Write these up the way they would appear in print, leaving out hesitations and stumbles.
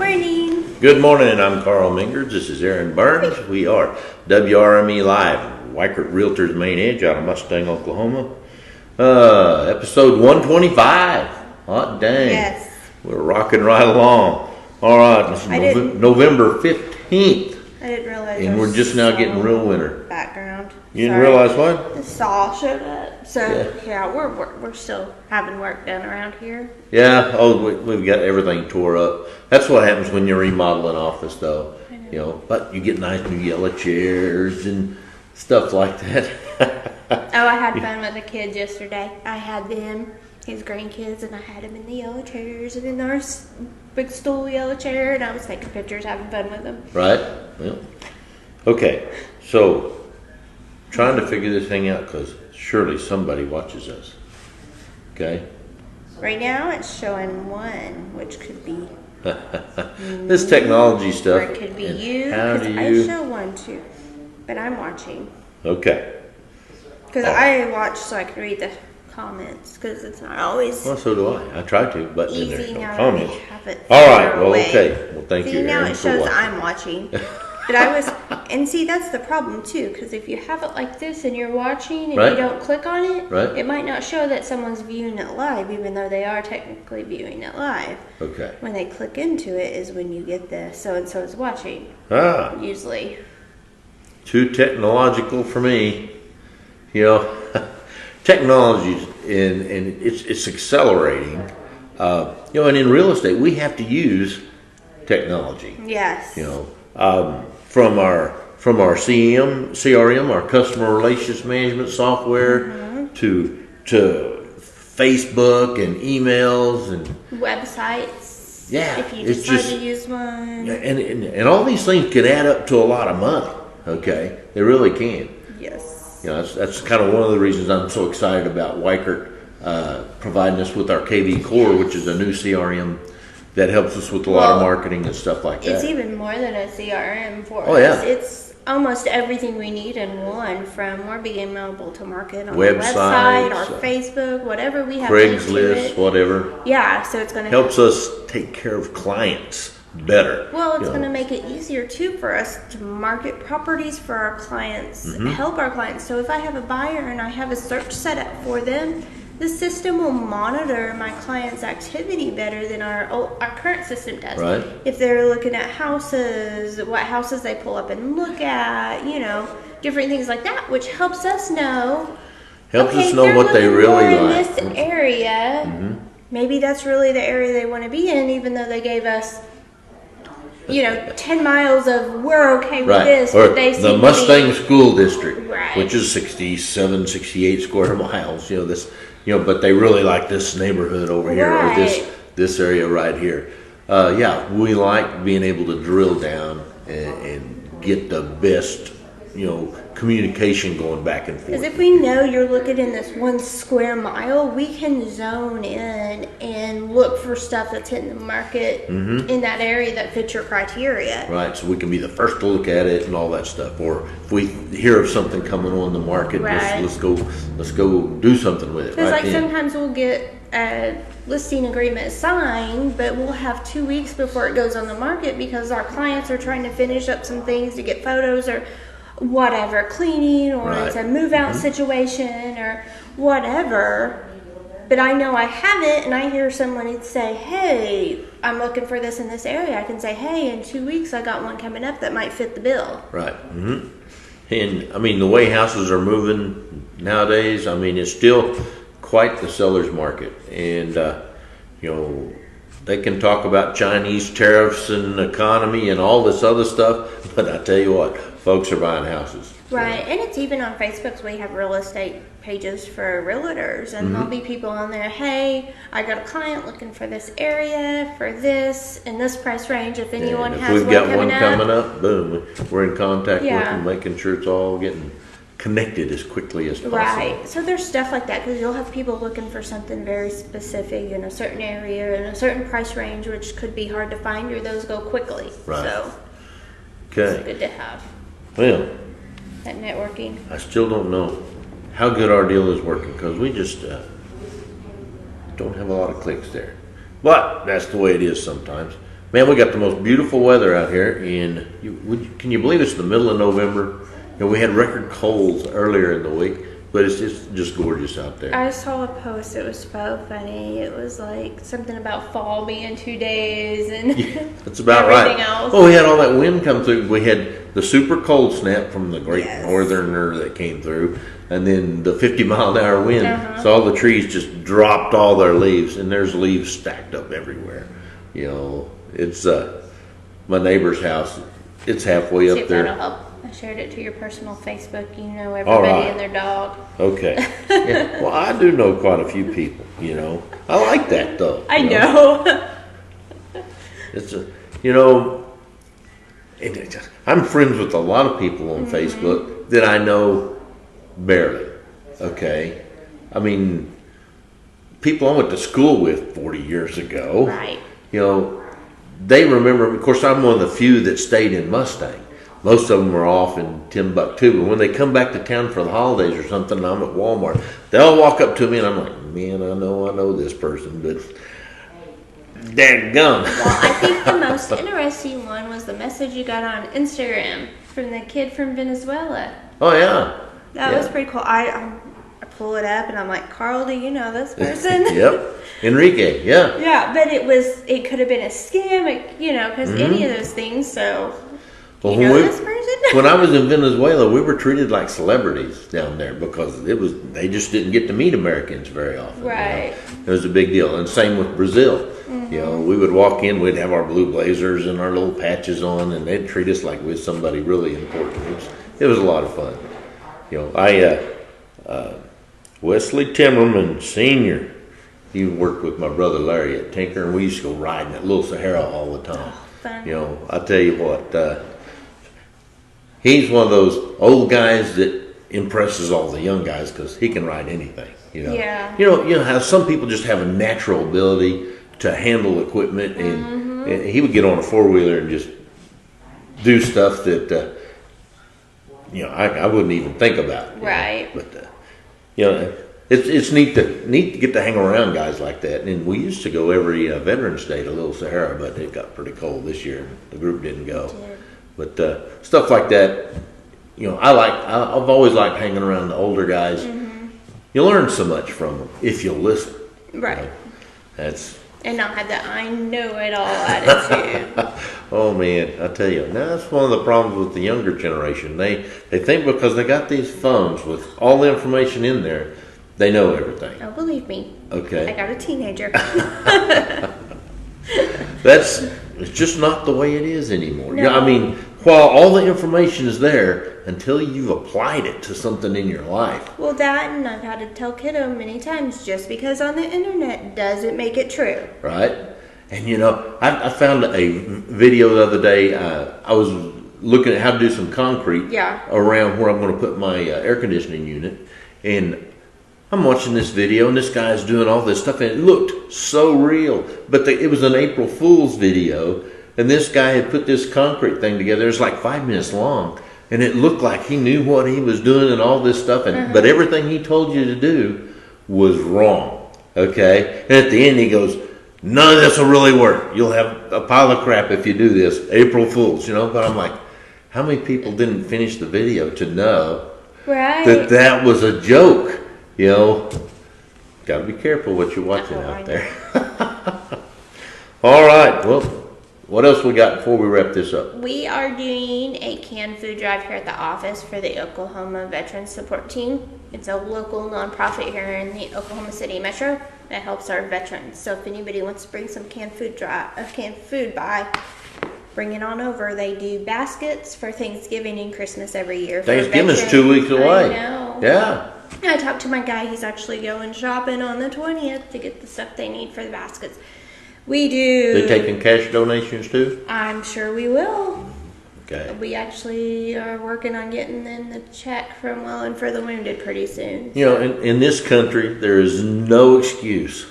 morning. Good morning. I'm Carl Mingers. This is Aaron Burns. We are WRME Live, Weichert Realtors Main Edge out of Mustang, Oklahoma. Episode 125. Hot dang. Yes. We're rocking right along. All right. This is November 15th. I didn't realize. And we're just now getting real winter. Background. You didn't realize what? The saw showed up. So yeah, we're still having work done around here. Yeah. Oh, we've got everything tore up. That's what happens when you're remodeling an office, though. You know, but you get nice new yellow chairs and stuff like that. Oh, I had fun with the kids yesterday. I had them, his grandkids, and I had them in the yellow chairs and in our big stool yellow chair, and I was taking pictures, having fun with them. Right. Well, okay. So, trying to figure this thing out because surely somebody watches us. Okay. Right now, it's showing one, which could be this technology stuff. Or it could be you. How do I you? show one too, but I'm watching. Okay. Because I watch so I can read the comments, because it's not always Well, so do I. I try to, but then easy there's no now comments. that we have it. All right. far Well, away. okay. Well, thank you, Now Aaron, it for shows watching. I'm watching. But I was, and see, that's the problem too, because if you have it like this and you're watching and Right. you don't click on it, Right. it might not show that someone's viewing it live, even though they are technically viewing it live. Okay. When they click into it is when you get the so-and-so is watching, usually. Too technological for me. You know, technology and it's accelerating. You know, and in real estate, we have to use technology. Yes. You know, from our CRM, our customer relations management software, to Facebook and emails and Websites. Yeah, If you it's decide just- to use one. and all these things can add up to a lot of money. Okay, they really can. Yes. You know, that's kind of one of the reasons I'm so excited about Weichert providing us with our KV Core, which is a new CRM that helps us with a lot of marketing and stuff like that. It's even more than a CRM for Oh, us. yeah. It's almost everything we need in one, from we're being able to market on the Websites, website, our Facebook, whatever we have linked to Craigslist, it. whatever, Yeah, so it's going to helps us take care of clients better. Well, it's you know. going to make it easier too for us to market properties for our clients, Mm-hmm. help our clients. So if I have a buyer and I have a search set up for them, the system will monitor my client's activity better than our current system does. Right. If they're looking at houses, what houses they pull up and look at, you know, different things like that, which helps us know. Helps okay, us know they're what they looking really more like. in this area. Maybe that's really the area they want to be in, even though they gave us, 10 miles of we're okay with Right, this, or but they seem the to be- Mustang School District, Right. which is 67, 68 square miles. But they really like this neighborhood over here, or this area right here. We like being able to drill down and get the best, communication going back and Because forth. if we know you're looking in this 1 square mile, we can zone in and look for stuff that's hitting the market in that area that fits your criteria. Right, so we can be the first to look at it and all that stuff. Or if we hear of something coming on the market, Right. let's go do something with it. Because Right then. sometimes we'll get a listing agreement signed, but we'll have 2 weeks before it goes on the market because our clients are trying to finish up some things to get photos or whatever, cleaning, or it's a move out situation or whatever. But I know I have it, and I hear someone say, hey, I'm looking for this in this area. I can say, hey, in 2 weeks I got one coming up that might fit the bill. Right. And the way houses are moving nowadays, it's still quite the seller's market. And, they can talk about Chinese tariffs and economy and all this other stuff, but I tell you what, folks are buying houses. Right, and it's even on Facebook. So we have real estate pages for realtors, and there'll be people on there, hey, I got a client looking for this area, for this, in this price range, if anyone And if has we've one got coming one up. coming up, boom, we're in contact with Yeah. them, making sure it's all getting connected as quickly as possible. Right, so there's stuff like that, because you'll have people looking for something very specific in a certain area, in a certain price range, which could be hard to find, or those go quickly. Right. So it's Okay. good to have Well, that networking. I still don't know how good our deal is working because we just don't have a lot of clicks there. But that's the way it is sometimes. Man, we got the most beautiful weather out here, and can you believe it's the middle of November? And we had record colds earlier in the week, but it's just gorgeous out there. I saw a post. It was so funny. It was like something about fall being 2 days and Yeah, that's about everything right. else. Well, we had all that wind come through. We had the super cold snap from the great Yes. northerner that came through, and then the 50-mile-an-hour wind. Uh-huh. So all the trees just dropped all their leaves, and there's leaves stacked up everywhere. You know, it's my neighbor's house. It's halfway See up if there. that'll help. I shared it to your personal Facebook. You know All everybody right. and their dog. Okay. Yeah. Well, I do know quite a few people. You know, I like that though. I you know. It's you know, I'm friends with a lot of people on Facebook that I know barely. Okay, I mean, people I went to school with 40 years ago. Right. You know, they remember. Of course, I'm one of the few that stayed in Mustang. Most of them are off in Timbuktu. But when they come back to town for the holidays or something, and I'm at Walmart, they'll walk up to me and I'm like, man, I know this person, but daggum. Well, I think the most interesting one was the message you got on Instagram from the kid from Venezuela. Oh, yeah. That was pretty cool. I pull it up and I'm like, Carl, do you know this person? Yep. Enrique, yeah. Yeah, but it could have been a scam, because any of those things. So, Well, you know when this person? when I was in Venezuela, we were treated like celebrities down there because they just didn't get to meet Americans very often. Right. It was a big deal, and same with Brazil. You know, we would walk in, we'd have our blue blazers and our little patches on, and they'd treat us like we're somebody really important. It was a lot of fun. You know, Wesley Timmerman Sr., he worked with my brother Larry at Tinker, and we used to go riding at Little Sahara all the time. Oh, fun. You know, I tell you what, he's one of those old guys that impresses all the young guys because he can ride anything. You know, Yeah. You know how some people just have a natural ability to handle equipment, and he would get on a 4-wheeler and just do stuff that I wouldn't even think about. You know. Right. But it's neat to get to hang around guys like that. And we used to go every Veterans Day to Little Sahara, but it got pretty cold this year. The group didn't go. But stuff like that, I've always liked hanging around the older guys. You learn so much from them if you'll listen. Right. And not have that I know it all attitude. oh man, I tell you, now that's one of the problems with the younger generation. They think because they got these phones with all the information in there, they know everything. Oh, believe me. Okay. I got a teenager. It's just not the way it is anymore. No. Yeah, I mean, while all the information is there, until you've applied it to something in your life. Well, that, and I've had to tell kiddo many times, just because on the internet doesn't make it true. Right? And I found a video the other day. I was looking at how to do some concrete around where I'm going to put my air conditioning unit. And I'm watching this video, and this guy's doing all this stuff, and it looked so real. But it was an April Fool's video, and this guy had put this concrete thing together. It was like 5 minutes long, and it looked like he knew what he was doing and all this stuff. But everything he told you to do was wrong. Okay? And at the end, he goes, none of this will really work. You'll have a pile of crap if you do this. April Fool's, But I'm like, how many people didn't finish the video to know that was a joke? Got to be careful what you're watching out there. All right. Well, what else we got before we wrap this up? We are doing a canned food drive here at the office for the Oklahoma Veterans Support Team. It's a local nonprofit here in the Oklahoma City Metro that helps our veterans. So if anybody wants to bring some canned food by, bring it on over. They do baskets for Thanksgiving and Christmas every year. Thanksgiving's 2 weeks away. I know. Yeah. I talked to my guy. He's actually going shopping on the 20th to get the stuff they need for the baskets. We do. They taking cash donations too? I'm sure we will. Okay. We actually are working on getting in the check from Well and for the Wounded pretty soon. In this country, there is no excuse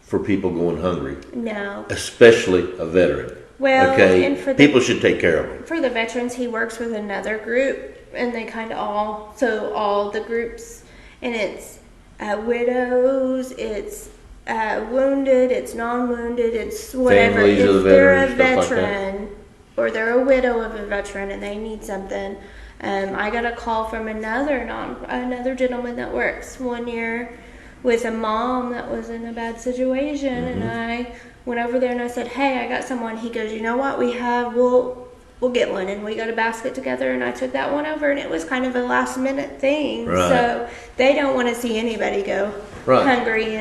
for people going hungry. No. Especially a veteran. Well, okay? and for people should take care of them. For the veterans, he works with another group, and they kind of all the groups, and it's widows, it's wounded, it's non-wounded, it's whatever. Families of the If they're a veterans, stuff like that. veteran or they're a widow of a veteran and they need something, I got a call from another gentleman that works 1 year with a mom that was in a bad situation, and I went over there and I said, "Hey, I got someone." He goes, "You know what? We'll get one," and we got a basket together, and I took that one over, and it was kind of a last minute thing. Right. So they don't want to see anybody go Right. hungry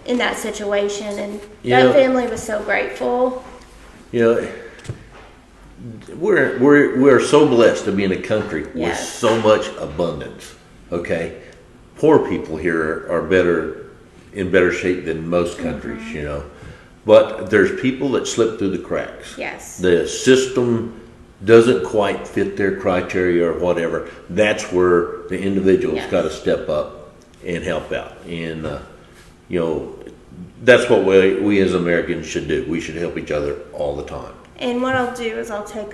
in that situation, and You that know- family was so grateful. You know, we're so blessed to be in a country with Yes. so much abundance. Okay, poor people here are in better shape than most countries. You know, but there's people that slip through the cracks. Yes. The system doesn't quite fit their criteria or whatever. That's where the individual's Yes. got to step up and help out. And you know, that's what we as Americans should do. We should help each other all the time. And what I'll do is I'll take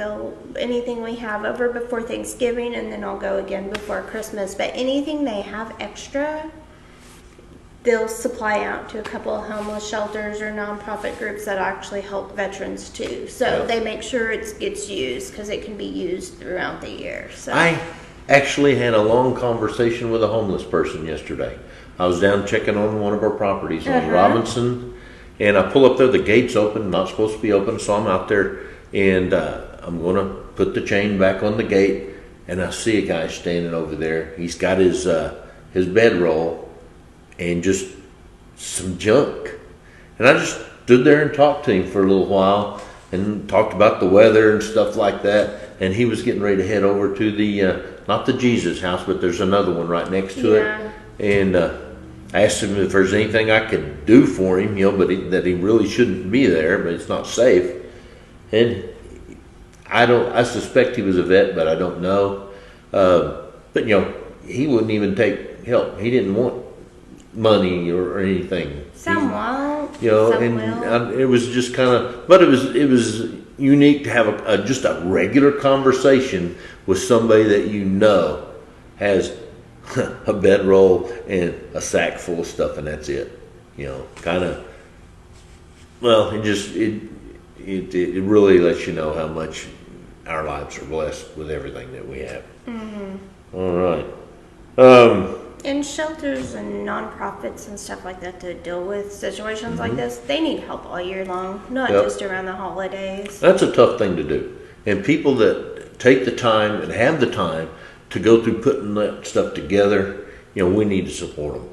anything we have over before Thanksgiving, and then I'll go again before Christmas. But anything they have extra, they'll supply out to a couple of homeless shelters or nonprofit groups that actually help veterans too. So Yeah. they make sure it gets used because it can be used throughout the year. So I actually had a long conversation with a homeless person yesterday. I was down checking on one of our properties on Robinson, and I pull up there, the gate's open, not supposed to be open, so I'm out there, and I'm going to put the chain back on the gate, and I see a guy standing over there. He's got his bedroll and just some junk. And I just stood there and talked to him for a little while and talked about the weather and stuff like that. And he was getting ready to head over to the, not the Jesus house, but there's another one right next to Yeah. it. And I asked him if there's anything I could do for him, you know, but that he really shouldn't be there, but it's not safe. And I suspect he was a vet, but I don't know. But you know, he wouldn't even take help. He didn't want money or anything. some won't, You know, some and will. it was just kind of, but it was unique to have just a regular conversation with somebody that you know has a bedroll and a sack full of stuff, and that's it. You know, kind of. Well, it really lets you know how much our lives are blessed with everything that we have. All right. And shelters and nonprofits and stuff like that to deal with situations like this, they need help all year long, not Yep. just around the holidays. That's a tough thing to do. And people that take the time and have the time to go through putting that stuff together, you know, we need to support them.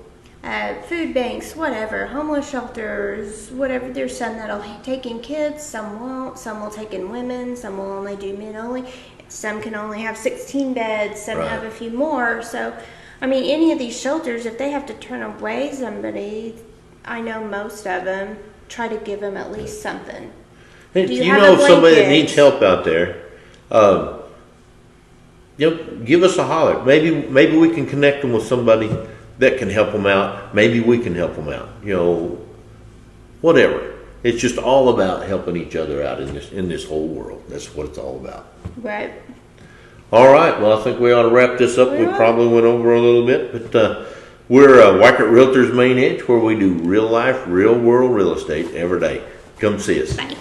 Food banks, whatever, homeless shelters, whatever. There's some that'll take in kids, some won't. Some will take in women, some will only do men only. Some can only have 16 beds, some Right. have a few more. So, I mean, any of these shelters, if they have to turn away somebody, I know most of them try to give them at least something. Hey, Do if you you have know a of somebody that blanket? needs help out there, you know, give us a holler. Maybe we can connect them with somebody that can help them out. Maybe we can help them out. You know, whatever. It's just all about helping each other out in this whole world. That's what it's all about. Right. All right. Well, I think we ought to wrap this up. We will. probably went over a little bit, but we're Weichert Realtors Main Edge, where we do real life, real world real estate every day. Come see us. Bye.